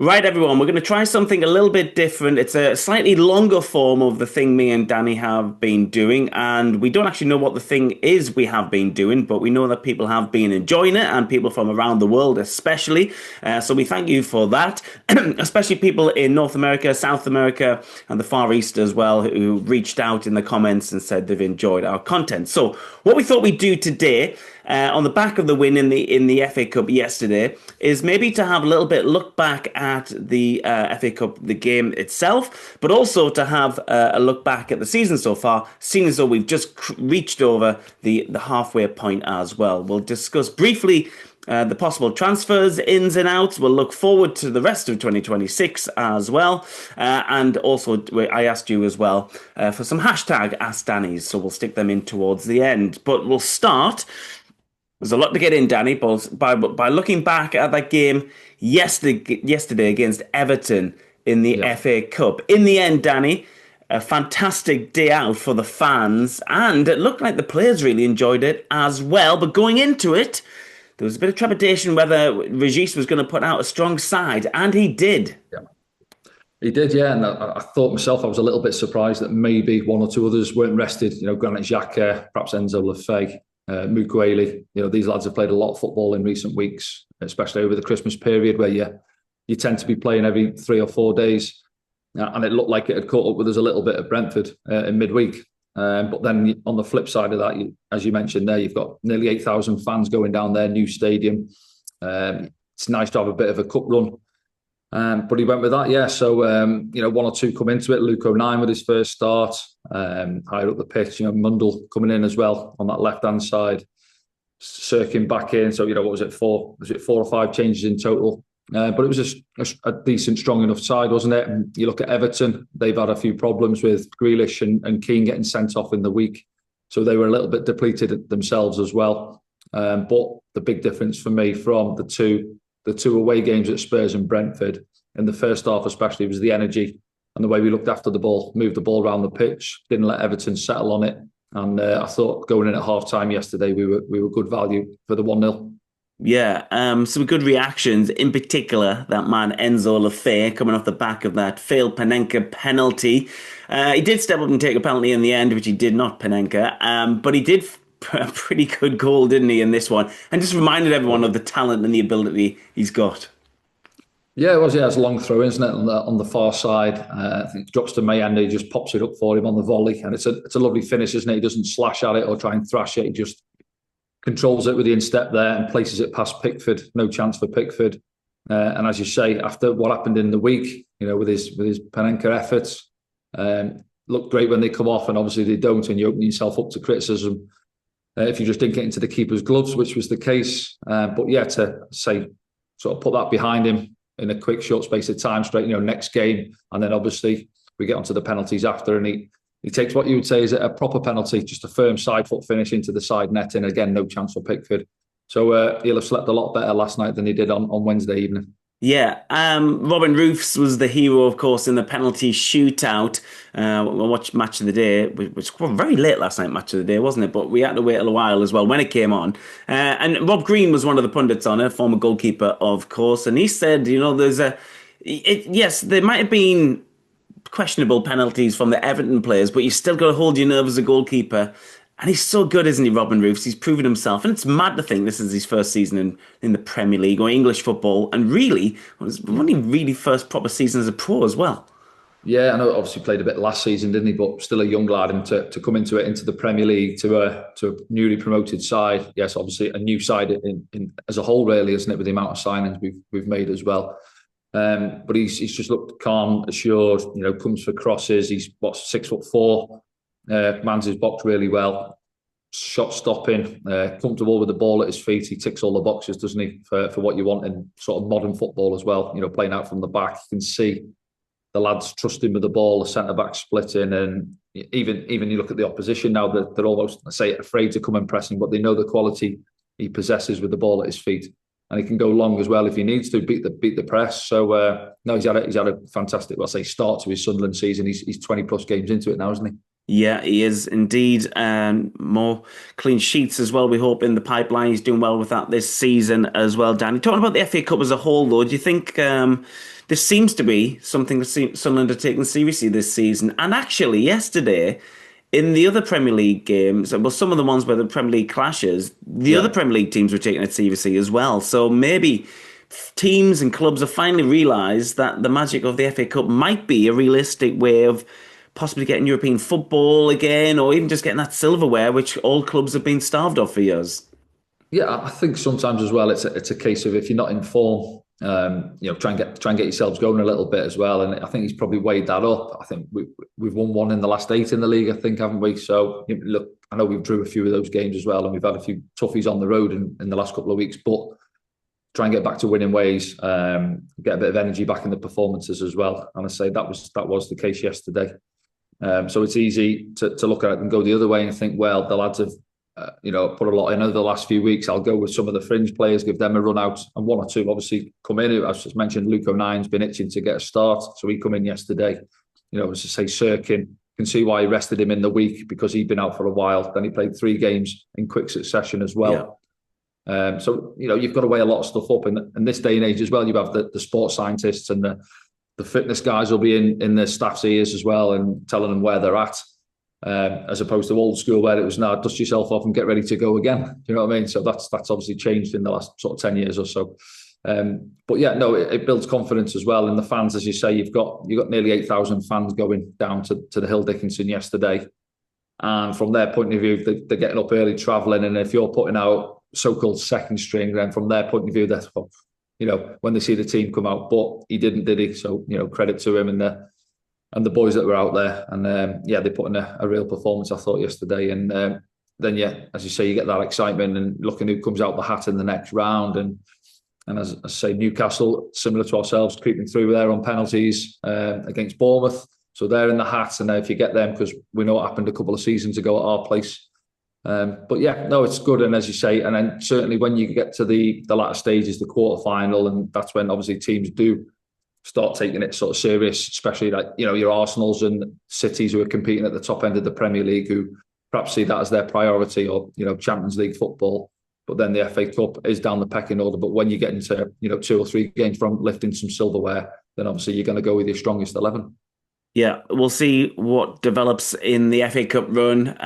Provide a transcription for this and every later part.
Right, everyone, we're going to try something a little bit different. It's a slightly longer form of the thing me and Danny have been doing, and we don't actually know what the thing is we have been doing, but we know that people have been enjoying it, and people from around the world especially. So we thank you for that, especially people in North America, South America, and the Far East as well, who reached out in the comments and said they've enjoyed our content. So what we thought we'd do today, on the back of the win in the FA Cup yesterday, is maybe to have a little bit look back at the FA Cup, the game itself, but also to have a look back at the season so far, seeing as though we've just reached over the halfway point as well. We'll discuss briefly the possible transfers, ins and outs. We'll look forward to the rest of 2026 as well. And also, I asked you as well for some hashtag Ask Danny's, so we'll stick them in towards the end. But we'll start. There's a lot to get in, Danny, but by looking back at that game yesterday against Everton in the Yeah. FA Cup. In the end, Danny, a fantastic day out for the fans, and it looked like the players really enjoyed it as well. But going into it, there was a bit of trepidation whether Regis was going to put out a strong side, and he did. Yeah. He did, yeah. And I thought myself, I was a little bit surprised that maybe one or two others weren't rested. Granit Xhaka, perhaps Enzo Lefebvre, Mukwele. These lads have played a lot of football in recent weeks, especially over the Christmas period where you tend to be playing every 3 or 4 days. And it looked like it had caught up with us a little bit at Brentford in midweek. But then on the flip side of that, as you mentioned there, you've got nearly 8,000 fans going down there, new stadium. It's nice to have a bit of a cup run. But he went with that, yeah. So, one or two come into it. Luke O'Nien with his first start, higher up the pitch. Mundell coming in as well on that left-hand side. Cirkin back in. So, what was it, four? Was it 4 or 5 changes in total? But it was a decent, strong enough side, wasn't it? And you look at Everton, they've had a few problems with Grealish and Keane getting sent off in the week. So they were a little bit depleted themselves as well. But the big difference for me from the two away games at Spurs and Brentford, in the first half especially, was the energy and the way we looked after the ball, moved the ball around the pitch, didn't let Everton settle on it. And I thought going in at half-time yesterday, we were good value for the 1-0. Yeah, some good reactions. In particular, that man Enzo Lefebvre coming off the back of that failed Panenka penalty. He did step up and take a penalty in the end, which he did not, Panenka. But he did a pretty good goal, didn't he, in this one? And just reminded everyone of the talent and the ability he's got. Yeah, it was. Yeah, it's a long throw, isn't it? On the far side, I think it drops to Mayenda. He just pops it up for him on the volley, and it's a lovely finish, isn't it? He doesn't slash at it or try and thrash it. He just controls it with the instep there and places it past Pickford. No chance for Pickford. And as you say, after what happened in the week, with his Panenka efforts, looked great when they come off, and obviously they don't, and you open yourself up to criticism if you just didn't get into the keeper's gloves, which was the case. But yeah, to say sort of put that behind him in a quick, short space of time, straight, next game, and then obviously we get onto the penalties after, and he takes what you would say is a proper penalty, just a firm side foot finish into the side netting. Again, no chance for Pickford. So he'll have slept a lot better last night than he did on Wednesday evening. Yeah, Robin Roofs was the hero, of course, in the penalty shootout. We watched Match of the Day, which was very late last night, Match of the Day, wasn't it? But we had to wait a little while as well when it came on. And Rob Green was one of the pundits on it, former goalkeeper, of course. And he said, yes, there might have been questionable penalties from the Everton players, but you still got to hold your nerve as a goalkeeper. And he's so good, isn't he, Robin Roofs? He's proven himself. And it's mad to think this is his first season in the Premier League or English football. And really, it was only really first proper season as a pro as well. Yeah, I know. Obviously played a bit last season, didn't he? But still a young lad, and to come into the Premier League, to a newly promoted side. Yes, obviously a new side in as a whole, really, isn't it? With the amount of signings we've made as well. But he's just looked calm, assured. Comes for crosses. He's 6'4". Mans his box really well. Shot stopping, comfortable with the ball at his feet. He ticks all the boxes, doesn't he, for what you want in sort of modern football as well. Playing out from the back, you can see the lads trusting with the ball, the centre back splitting, and even you look at the opposition now, they're almost, I say, afraid to come and pressing, but they know the quality he possesses with the ball at his feet, and he can go long as well if he needs to beat the press. So no, he's had a fantastic, start to his Sunderland season. He's 20 plus games into it now, isn't he? Yeah, he is indeed. More clean sheets as well. We hope in the pipeline. He's doing well with that this season as well, Danny. Talking about the FA Cup as a whole, though, do you think this seems to be something that Sunderland are taking seriously this season? And actually, yesterday, in the other Premier League games, well, some of the ones where the Premier League clashes, the other Yeah. Premier League teams were taking it seriously as well. So maybe teams and clubs have finally realised that the magic of the FA Cup might be a realistic way of possibly getting European football again, or even just getting that silverware, which all clubs have been starved of for years. Yeah, I think sometimes as well, it's a case of if you're not in form, try and get yourselves going a little bit as well. And I think he's probably weighed that up. I think we've won one in the last 8 in the league, I think, haven't we? So look, I know we've drew a few of those games as well, and we've had a few toughies on the road in the last couple of weeks. But try and get back to winning ways, get a bit of energy back in the performances as well. And I say that was the case yesterday. So it's easy to look at it and go the other way and think, well, the lads have put a lot in over the last few weeks. I'll go with some of the fringe players, give them a run out, and one or two obviously come in. As just mentioned, Luke O'Nine's been itching to get a start, so he come in yesterday. As I say, Sirkin, can see why he rested him in the week because he'd been out for a while. Then he played 3 games in quick succession as well. So you've got to weigh a lot of stuff up, and in this day and age as well, you have the sports scientists and the fitness guys will be in the staff's ears as well and telling them where they're at. As opposed to old school where it was now dust yourself off and get ready to go again. You know what I mean? So that's obviously changed in the last sort of 10 years or so. But yeah, no, it builds confidence as well. And the fans, as you say, you've got nearly 8,000 fans going down to the Hill Dickinson yesterday. And from their point of view, they're getting up early, travelling. And if you're putting out so-called second string, then from their point of view, that's when they see the team come out. But he didn't, did he? So credit to him and the boys that were out there. And they put in a real performance, I thought, yesterday. And then, as you say, you get that excitement and looking who comes out the hat in the next round. And as I say, Newcastle, similar to ourselves, creeping through there on penalties against Bournemouth. So they're in the hat. And if you get them, because we know what happened a couple of seasons ago at our place. But yeah, no, it's good. And as you say, and then certainly when you get to the latter stages, the quarterfinal, and that's when obviously teams do start taking it sort of serious, especially like, your Arsenals and Cities who are competing at the top end of the Premier League, who perhaps see that as their priority, or, Champions League football. But then the FA Cup is down the pecking order. But when you get into, 2 or 3 games from lifting some silverware, then obviously you're going to go with your strongest 11. Yeah, we'll see what develops in the FA Cup run.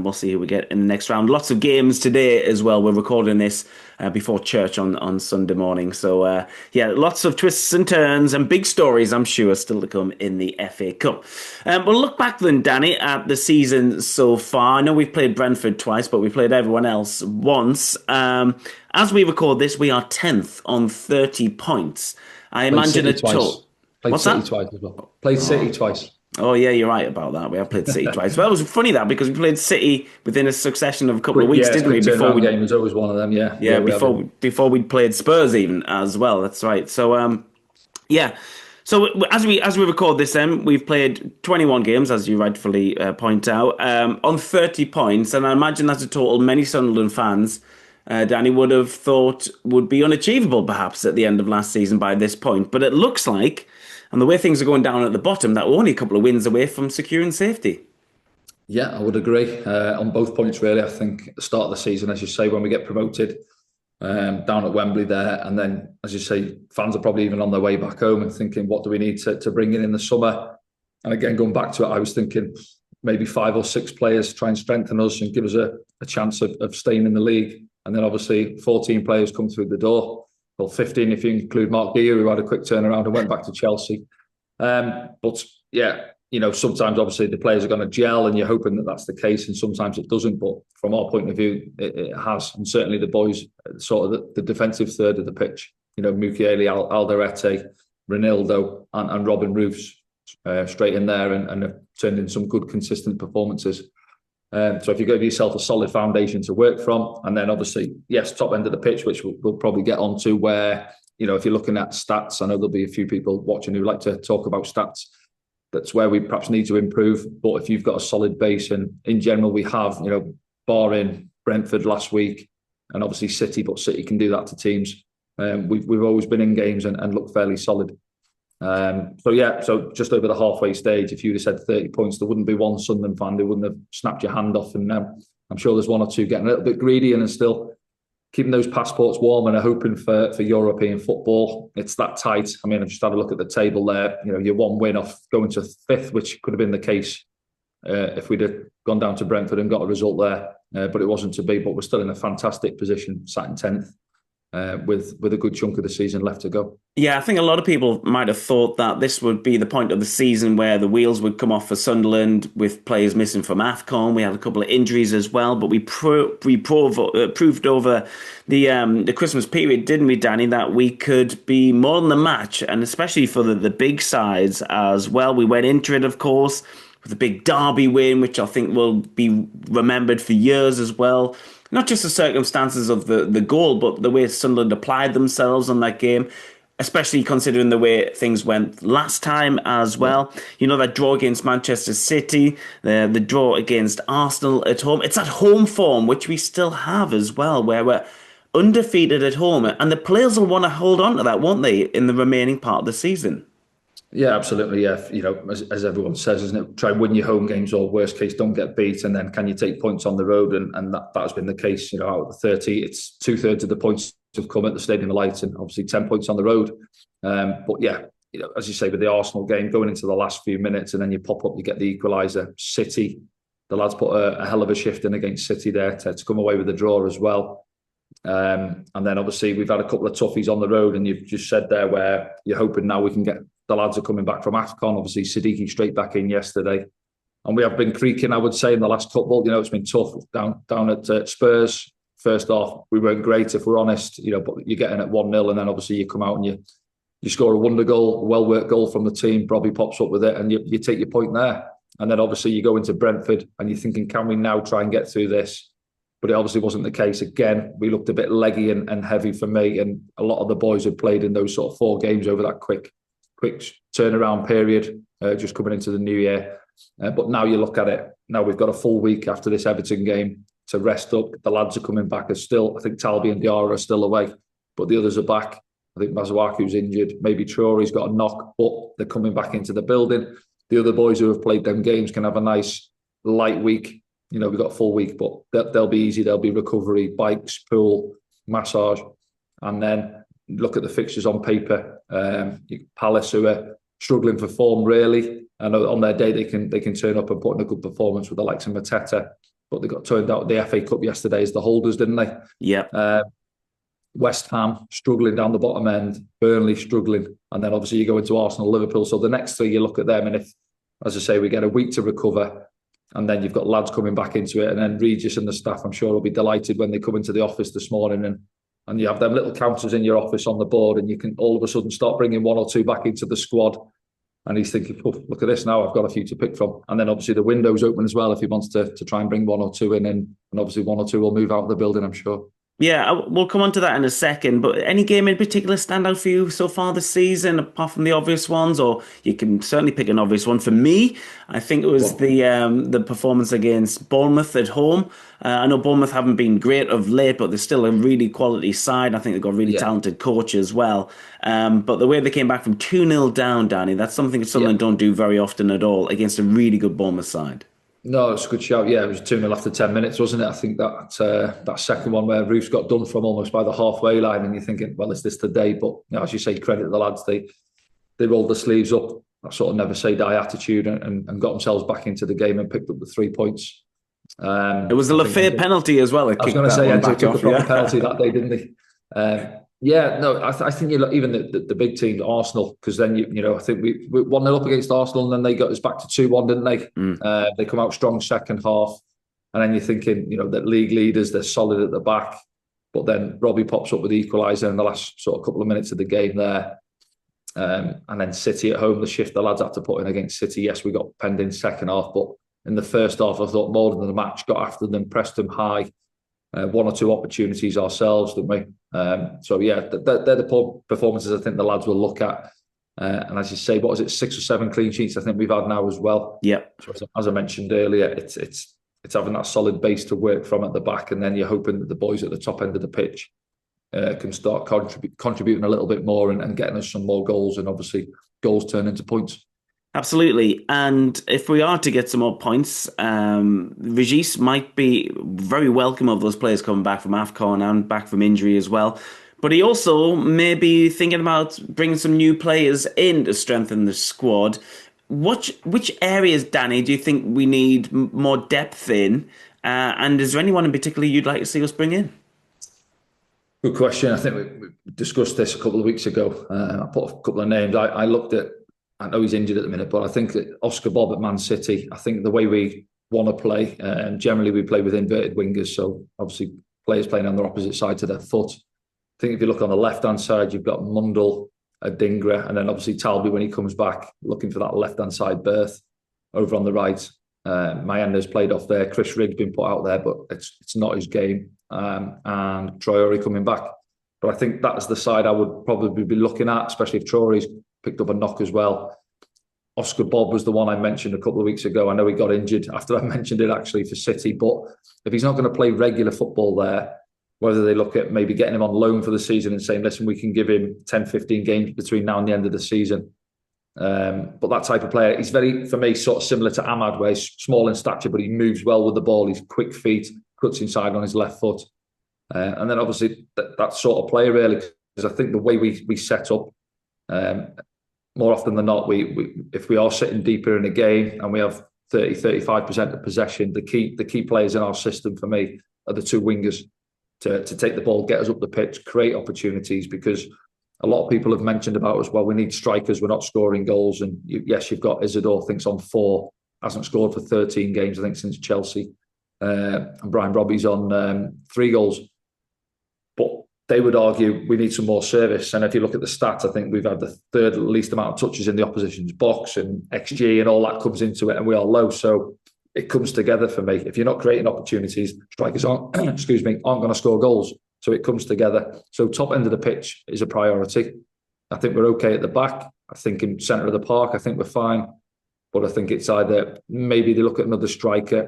We'll see who we get in the next round. Lots of games today as well. We're recording this before church on Sunday morning. So, lots of twists and turns and big stories, I'm sure, still to come in the FA Cup. We'll look back then, Danny, at the season so far. I know we've played Brentford twice, but we played everyone else once. As we record this, we are 10th on 30 points. I imagine a total. Played What's City that? twice as well. Played City twice. Oh, yeah, you're right about that. We have played City twice. Well, it was funny that because we played City within a succession of a couple of weeks, didn't we? Before game was always one of them, yeah. Yeah, before we'd played Spurs even as well. That's right. So, So as we record this, then we've played 21 games, as you rightfully point out, on 30 points, and I imagine that's a total many Sunderland fans, Danny, would have thought would be unachievable perhaps at the end of last season by this point. But it looks like, and the way things are going down at the bottom, that we're only a couple of wins away from securing safety. Yeah, I would agree on both points, really. I think at the start of the season, as you say, when we get promoted down at Wembley there, and then, as you say, fans are probably even on their way back home and thinking, what do we need to bring in the summer? And again, going back to it, I was thinking maybe 5 or 6 players try and strengthen us and give us a chance of staying in the league. And then obviously 14 players come through the door. Well, 15 if you include Mark Gear, who had a quick turnaround and went back to Chelsea. But yeah, sometimes obviously the players are going to gel and you're hoping that that's the case, and sometimes it doesn't. But from our point of view, it has. And certainly the boys, sort of the defensive third of the pitch, Mukiele, Alderete, Ronaldo and Robin Roofs straight in there and have turned in some good consistent performances. So if you give yourself a solid foundation to work from, and then obviously, yes, top end of the pitch, which we'll probably get onto, where, if you're looking at stats, I know there'll be a few people watching who like to talk about stats. That's where we perhaps need to improve. But if you've got a solid base, and in general, we have, barring Brentford last week and obviously City, but City can do that to teams. We've always been in games and looked fairly solid. So just over the halfway stage, if you'd have said 30 points, there wouldn't be one Sunderland fan who wouldn't have snapped your hand off. And I'm sure there's one or two getting a little bit greedy and still keeping those passports warm and are hoping for European football. It's that tight. I mean, I've just had a look at the table there. You're one win off going to fifth, which could have been the case if we'd have gone down to Brentford and got a result there. But it wasn't to be. But we're still in a fantastic position, sat in 10th. With a good chunk of the season left to go. Yeah, I think a lot of people might have thought that this would be the point of the season where the wheels would come off for Sunderland with players missing from AFCON. We had a couple of injuries as well, but we proved over the Christmas period, didn't we, Danny, that we could be more than a match, and especially for the big sides as well. We went into it, of course, with a big derby win, which I think will be remembered for years as well. Not just the circumstances of the goal, but the way Sunderland applied themselves on that game, especially considering the way things went last time as well. That draw against Manchester City, the draw against Arsenal at home. It's that home form, which we still have as well, where we're undefeated at home. And the players will want to hold on to that, won't they, in the remaining part of the season? Yeah, absolutely. Yeah, as everyone says, isn't it? Try and win your home games, or worst case, don't get beat, and then can you take points on the road? And that has been the case. Out of the 30, it's 2/3 of the points have come at the Stadium of Light, and obviously 10 points on the road. But yeah, as you say, with the Arsenal game going into the last few minutes, and then you pop up, you get the equaliser. City, the lads put a hell of a shift in against City there to come away with the draw as well. And then obviously we've had a couple of toughies on the road, and you've just said there where you're hoping now we can get. The lads are coming back from AFCON. Obviously, Siddiqui straight back in yesterday. And we have been creaking, I would say, in the last couple. It's been tough down at Spurs. First off, we weren't great, if we're honest, but you're getting at 1-0, and then obviously you come out and you score a wonder goal, a well-worked goal from the team. Robbie pops up with it, and you take your point there. And then obviously you go into Brentford, and you're thinking, can we now try and get through this? But it obviously wasn't the case. Again, we looked a bit leggy and heavy for me, and a lot of the boys had played in those sort of 4 games over that quick turnaround period, just coming into the new year. But now you look at it, now we've got a full week after this Everton game to rest up. The lads are coming back I think Talby and Diarra are still away, but the others are back. I think Masuaku's injured, maybe Traore's got a knock, but they're coming back into the building. The other boys who have played them games can have a nice light week. We've got a full week, but they'll be easy. There'll be recovery, bikes, pool, massage, and then look at the fixtures on paper. Palace, who are struggling for form, really. I know on their day they can turn up and put in a good performance with the likes of Mateta, but they got turned out the FA Cup yesterday as the holders, didn't they? Yeah. West Ham struggling down the bottom end, Burnley struggling, and then obviously you go into Arsenal, Liverpool. So the next 3, you look at them, and if, as I say, we get a week to recover, and then you've got lads coming back into it, and then Regis and the staff, I'm sure, will be delighted when they come into the office this morning and you have them little counters in your office on the board, and you can all of a sudden start bringing 1 or 2 back into the squad. And he's thinking, oh, look at this now, I've got a few to pick from. And then obviously the window's open as well if he wants to try and bring 1 or 2 in, and obviously 1 or 2 will move out of the building, I'm sure. Yeah, we'll come on to that in a second, but any game in particular stand out for you so far this season, apart from the obvious ones, or you can certainly pick an obvious one. For me, I think it was the performance against Bournemouth at home. I know Bournemouth haven't been great of late, but they're still a really quality side. I think they've got a really talented coach as well. But the way they came back from 2-0 down, Danny, that's something Sunderland don't do very often at all against a really good Bournemouth side. No, it's a good shout. Yeah, it was 2-0 after 10 minutes, wasn't it? I think that second one where Roof's got done from almost by the halfway line, and you're thinking, well, is this the day? But as you say, credit the lads. They rolled the sleeves up, that sort of never say die attitude, and got themselves back into the game and picked up the 3 points. It was a Lafayette penalty as well. I was going to say, Enzo took a proper penalty that day, didn't he? I think even the big team, Arsenal, because then I think we 1-0 up against Arsenal, and then they got us back to 2-1, didn't they? They come out strong second half, and then you're thinking, that league leaders, they're solid at the back, but then Robbie pops up with the equaliser in the last sort of couple of minutes of the game there, and then City at home, the shift the lads had to put in against City. Yes, we got penned in second half, but in the first half, I thought more than the match, got after them, pressed them high. 1 or 2 opportunities ourselves, didn't we? They're the performances I think the lads will look at. And as you say, what is it, 6 or 7 clean sheets I think we've had now as well. Yeah. So as I mentioned earlier, it's having that solid base to work from at the back, and then you're hoping that the boys at the top end of the pitch can start contributing a little bit more and getting us some more goals. And obviously goals turn into points. Absolutely. And if we are to get some more points, Regis might be very welcome of those players coming back from AFCON and back from injury as well. But he also may be thinking about bringing some new players in to strengthen the squad. Which areas, Danny, do you think we need more depth in? And is there anyone in particular you'd like to see us bring in? Good question. I think we discussed this a couple of weeks ago. I put a couple of names. I looked at, I know he's injured at the minute, but I think that Oscar Bob at Man City, I think the way we want to play, generally we play with inverted wingers. So obviously players playing on their opposite side to their foot. I think if you look on the left-hand side, you've got Mundle, Adingra, and then obviously Talby when he comes back, looking for that left-hand side berth over on the right. Mayenda's played off there. Chris Rigg's been put out there, but it's not his game. And Traore coming back. But I think that's the side I would probably be looking at, especially if Traore's picked up a knock as well. Oscar Bob was the one I mentioned a couple of weeks ago. I know he got injured after I mentioned it actually for City, but if he's not going to play regular football there, whether they look at maybe getting him on loan for the season and saying, listen, we can give him 10, 15 games between now and the end of the season. But that type of player, he's very, for me, sort of similar to Ahmad, where he's small in stature, but he moves well with the ball. He's quick feet, cuts inside on his left foot. And then obviously that sort of player really, because I think the way we set up, more often than not, if we are sitting deeper in a game and we have 30, 35% of possession, the key players in our system for me are the two wingers to take the ball, get us up the pitch, create opportunities, because a lot of people have mentioned about us, well, we need strikers, we're not scoring goals. And yes, you've got Isidore, I think's on 4, hasn't scored for 13 games, I think, since Chelsea. And Brian Robbie's on 3 goals. But they would argue we need some more service. And if you look at the stats, I think we've had the third least amount of touches in the opposition's box, and XG and all that comes into it, and we are low. So it comes together for me. If you're not creating opportunities, strikers aren't aren't going to score goals. So it comes together. So top end of the pitch is a priority. I think we're okay at the back. I think in centre of the park, I think we're fine. But I think it's either maybe they look at another striker.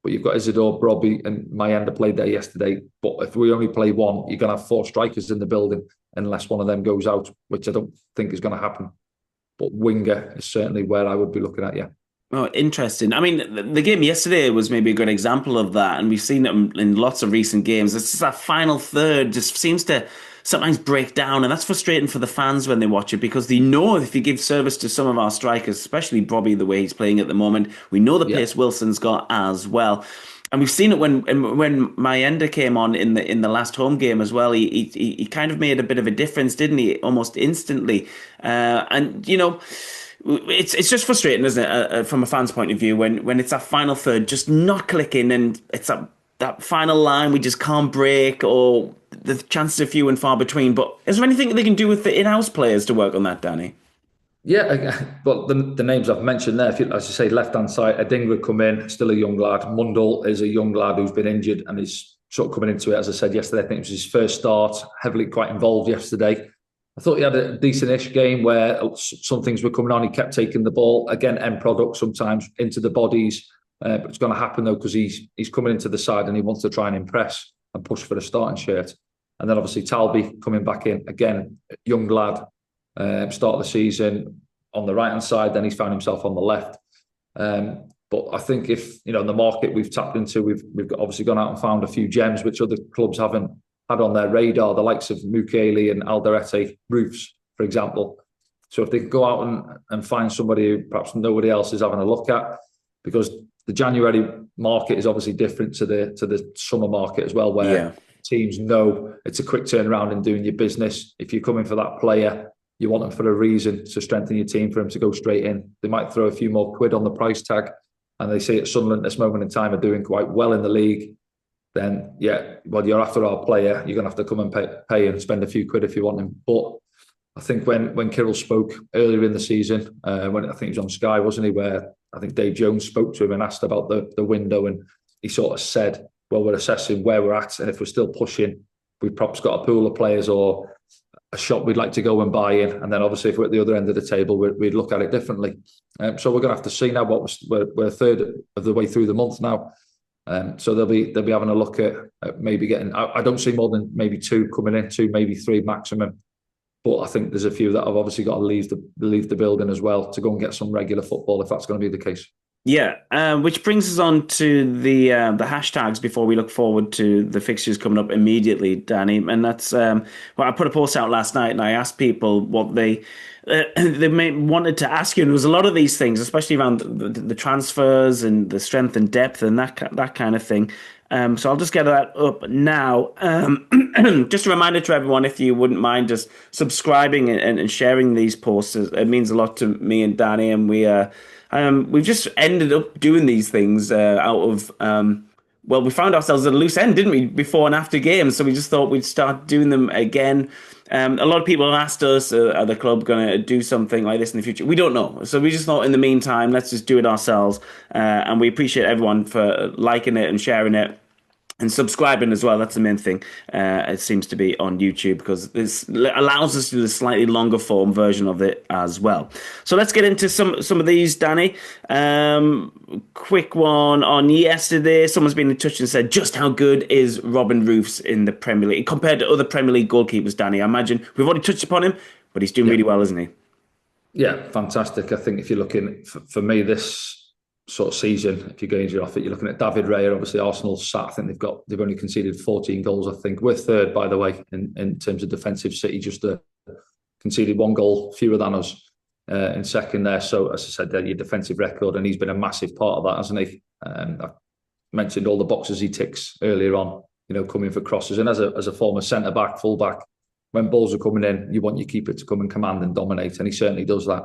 But you've got Isidore, Robbie, and Mayenda played there yesterday. But if we only play one, you're going to have 4 strikers in the building unless one of them goes out, which I don't think is going to happen. But winger is certainly where I would be looking at, yeah. Oh, interesting. I mean, the game yesterday was maybe a good example of that, and we've seen it in lots of recent games. It's just that final third just seems to sometimes break down, and that's frustrating for the fans when they watch it, because they know if you give service to some of our strikers, especially Bobby, the way he's playing at the moment, we know the pace Wilson's got as well. And we've seen it when Mayenda came on in the last home game as well. He kind of made a bit of a difference, didn't he? Almost instantly. And you know, it's just frustrating, isn't it, from a fan's point of view, when it's that final third just not clicking, and it's that final line we just can't break, or the chances are few and far between. But is there anything they can do with the in-house players to work on that, Danny? Yeah, well, the names I've mentioned there, as you say, left-hand side, Adingra come in, still a young lad. Mundle is a young lad who's been injured and is sort of coming into it. As I said yesterday, I think it was his first start, heavily quite involved yesterday. I thought he had a decent-ish game where some things were coming on. He kept taking the ball. Again, end product sometimes into the bodies. But it's going to happen, though, because he's coming into the side and he wants to try and impress and push for the starting shirt. And then obviously Talby coming back in. Again, young lad. Start of the season on the right hand side, then he's found himself on the left. But I think if in the market we've tapped into, we've obviously gone out and found a few gems which other clubs haven't had on their radar, the likes of Mukiele and Alderete Roofs, for example. So if they can go out and find somebody who perhaps nobody else is having a look at, because the January market is obviously different to the summer market as well, where teams know it's a quick turnaround in doing your business. If you're coming for that player, you want them for a reason to strengthen your team, for him to go straight in. They might throw a few more quid on the price tag, and they see at Sunderland at this moment in time are doing quite well in the league. Then, you're after our player, you're going to have to come and pay and spend a few quid if you want him. But I think when Kirill spoke earlier in the season, when I think he was on Sky, wasn't he, where I think Dave Jones spoke to him and asked about the window, and he sort of said, well, we're assessing where we're at, and if we're still pushing, we've perhaps got a pool of players or a shop we'd like to go and buy in, and then obviously if we're at the other end of the table, we'd look at it differently. So we're going to have to see now. We're a third of the way through the month now, so they'll be having a look at maybe getting. I don't see more than maybe 2 coming in, 2 maybe 3 maximum. But I think there's a few that have obviously got to leave the building as well to go and get some regular football if that's going to be the case. Yeah, which brings us on to the hashtags before we look forward to the fixtures coming up immediately, Danny. And that's well, I put a post out last night and I asked people what wanted to ask you, and there was a lot of these things, especially around the transfers and the strength and depth and that kind of thing. So I'll just get that up now. Just a reminder to everyone, if you wouldn't mind just subscribing and sharing these posts. It means a lot to me and Danny, and we've just ended up doing these things out of well, we found ourselves at a loose end, didn't we, before and after games? So we just thought we'd start doing them again. A lot of people have asked us, are the club going to do something like this in the future? We don't know. So we just thought in the meantime, let's just do it ourselves. And we appreciate everyone for liking it and sharing it. And subscribing as well, that's the main thing. It seems to be on YouTube because this allows us to do the slightly longer form version of it as well. So let's get into some of these, Danny. Quick one on yesterday. Someone's been in touch and said, just how good is Robin Roofs in the Premier League compared to other Premier League goalkeepers, Danny? I imagine we've already touched upon him, but he's doing really well, isn't he? Yeah, fantastic. I think if you're looking, for me, this sort of season, if you're going off it, you're looking at David Raya. Obviously, Arsenal sat. I think they've only conceded 14 goals. I think we're third, by the way, in terms of defensive. City just conceded 1 goal fewer than us in second there. So as I said, your defensive record, and he's been a massive part of that, hasn't he? I mentioned all the boxes he ticks earlier on. Coming for crosses, and as a former centre back, full back, when balls are coming in, you want your keeper to come and command and dominate, and he certainly does that.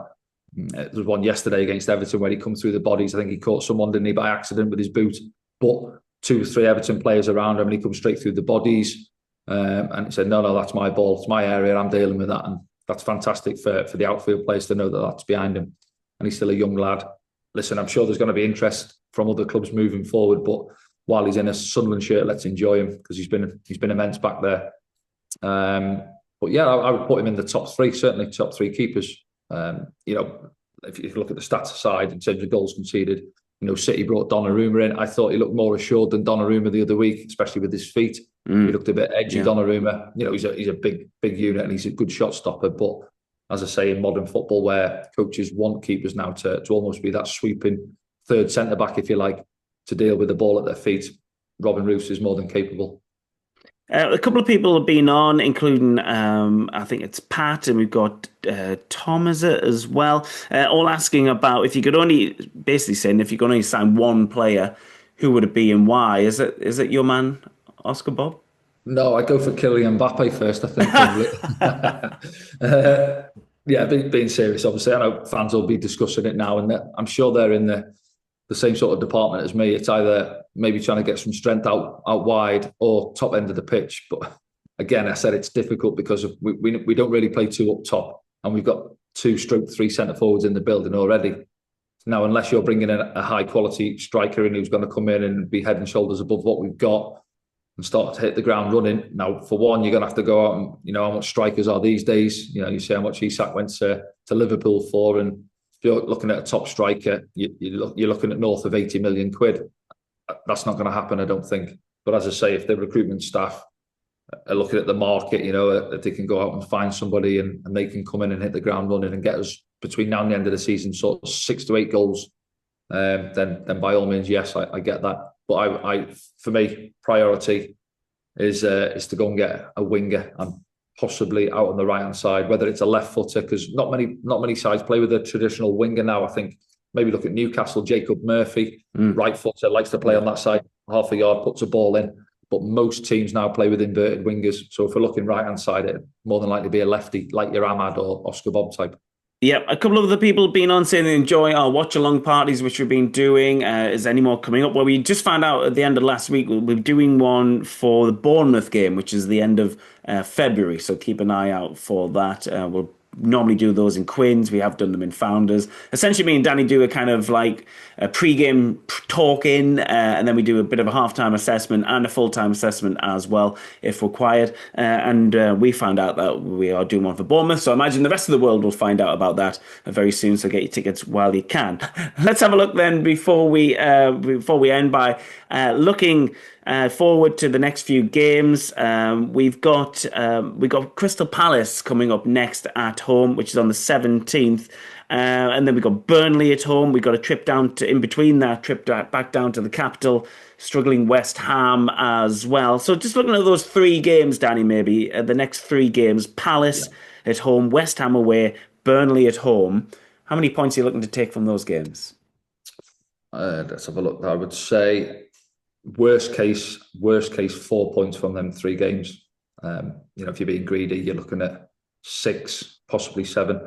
There was one yesterday against Everton where he come through the bodies. I think he caught someone, didn't he, by accident with his boot. But 2 or 3 Everton players around him, and he comes straight through the bodies. And he said, no, that's my ball. It's my area. I'm dealing with that. And that's fantastic for the outfield players to know that that's behind him. And he's still a young lad. Listen, I'm sure there's going to be interest from other clubs moving forward. But while he's in a Sunderland shirt, let's enjoy him because he's been immense back there. But yeah, I would put him in the top 3, certainly top 3 keepers. If you look at the stats aside in terms of goals conceded, City brought Donnarumma in. I thought he looked more assured than Donnarumma the other week, especially with his feet. He looked a bit edgy, Donnarumma. He's a big unit and he's a good shot stopper. But as I say, in modern football, where coaches want keepers now to almost be that sweeping third centre back, if you like, to deal with the ball at their feet, Robin Roofs is more than capable. A couple of people have been on, including I think it's Pat, and we've got Tom as well, all asking about if you could only sign one player, who would it be and why? Is it your man Oscar Bob? No, I go for Kylian Mbappe first, I think. Yeah, being serious, obviously, I know fans will be discussing it now, and I'm sure they're in the same sort of department as me. It's either maybe trying to get some strength out wide or top end of the pitch. But again, I said it's difficult because we don't really play 2 up top, and we've got 2/3 centre forwards in the building already. Now, unless you're bringing in a high quality striker in who's going to come in and be head and shoulders above what we've got and start to hit the ground running. Now, for one, you're going to have to go out and how much strikers are these days. You see how much Isak went to Liverpool for, and you're looking at a top striker, you're looking at north of 80 million quid. That's not going to happen, I don't think. But as I say, if the recruitment staff are looking at the market, if they can go out and find somebody and they can come in and hit the ground running and get us between now and the end of the season, sort of 6 to 8 goals, then by all means, yes, I get that. But I for me, priority is to go and get a winger and possibly out on the right hand side, whether it's a left footer, because not many sides play with a traditional winger now. I think maybe look at Newcastle, Jacob Murphy, right footer, likes to play on that side, half a yard, puts a ball in. But most teams now play with inverted wingers. So if we're looking right hand side, it more than likely be a lefty, like your Ahmad or Oscar Bob type. Yeah, a couple of other people have been on saying they enjoy our watch along parties, which we've been doing. Is there any more coming up? Well, we just found out at the end of last week we're doing one for the Bournemouth game, which is the end of February. So keep an eye out for that. We'll normally do those in Quins. We have done them in Founders. Essentially, me and Danny do a kind of like a pre-game talk-in, and then we do a bit of a half-time assessment and a full-time assessment as well, if required. And we found out that we are doing one for Bournemouth, so I imagine the rest of the world will find out about that very soon, so get your tickets while you can. Let's have a look then before we end by looking Forward to the next few games, we've got Crystal Palace coming up next at home, which is on the 17th. And then we've got Burnley at home. We've got a trip down to, in between that trip back down to the capital, struggling West Ham as well. So just looking at those three games, Danny, maybe the next three games: Yeah. Palace at home, West Ham away, Burnley at home. How many points are you looking to take from those games? Let's have a look. I would say worst case, 4 points from them three games. If you're being greedy, you're looking at six, possibly seven.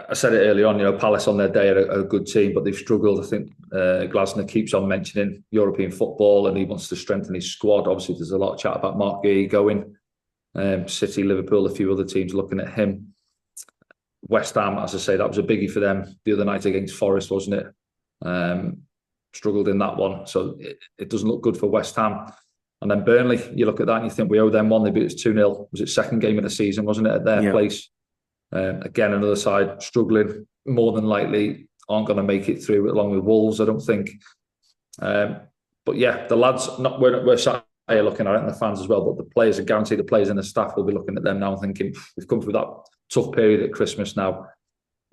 I said it earlier on, Palace on their day are a good team, but they've struggled. I think Glasner keeps on mentioning European football and he wants to strengthen his squad. Obviously, there's a lot of chat about Mark Gay going. City, Liverpool, a few other teams looking at him. West Ham, as I say, that was a biggie for them the other night against Forest, wasn't it? Struggled in that one. So it doesn't look good for West Ham. And then Burnley, you look at that and you think we owe them one. They beat us 2-0. Was it second game of the season, wasn't it, at their place? Again, another side struggling, more than likely aren't going to make it through along with Wolves, I don't think. But yeah, the lads, we're sat here looking at it and the fans as well, but the players are guaranteed, the players and the staff will be looking at them now and thinking, we've come through that tough period at Christmas now.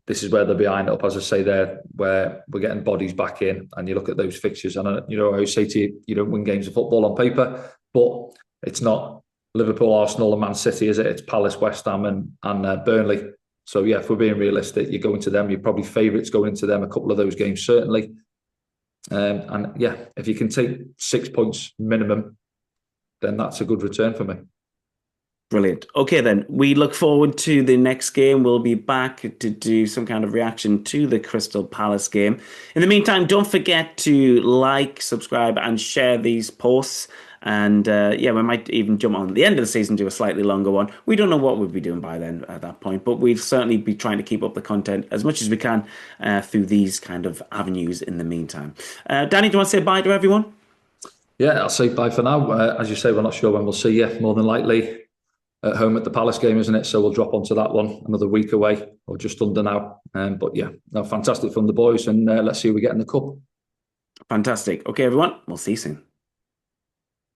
This is where they're behind up, as I say there, where we're getting bodies back in and you look at those fixtures. And, I always say to you, you don't win games of football on paper, but it's not Liverpool, Arsenal and Man City, is it? It's Palace, West Ham and Burnley. So, yeah, if we're being realistic, you're going to them. You're probably favourites going into them, a couple of those games, certainly. And, yeah, if you can take 6 points minimum, then that's a good return for me. Brilliant. Okay, then we look forward to the next game. We'll be back to do some kind of reaction to the Crystal Palace game. In the meantime, don't forget to like, subscribe, and share these posts. And we might even jump on at the end of the season, do a slightly longer one. We don't know what we'll be doing by then at that point, but we'll certainly be trying to keep up the content as much as we can through these kind of avenues in the meantime. Danny, do you want to say bye to everyone? Yeah, I'll say bye for now. As you say, we're not sure when we'll see you. More than likely at home at the Palace game, isn't it? So we'll drop onto that one another week away or just under now. But yeah, no, fantastic from the boys and let's see who we get in the cup. Fantastic. Okay, everyone, we'll see you soon.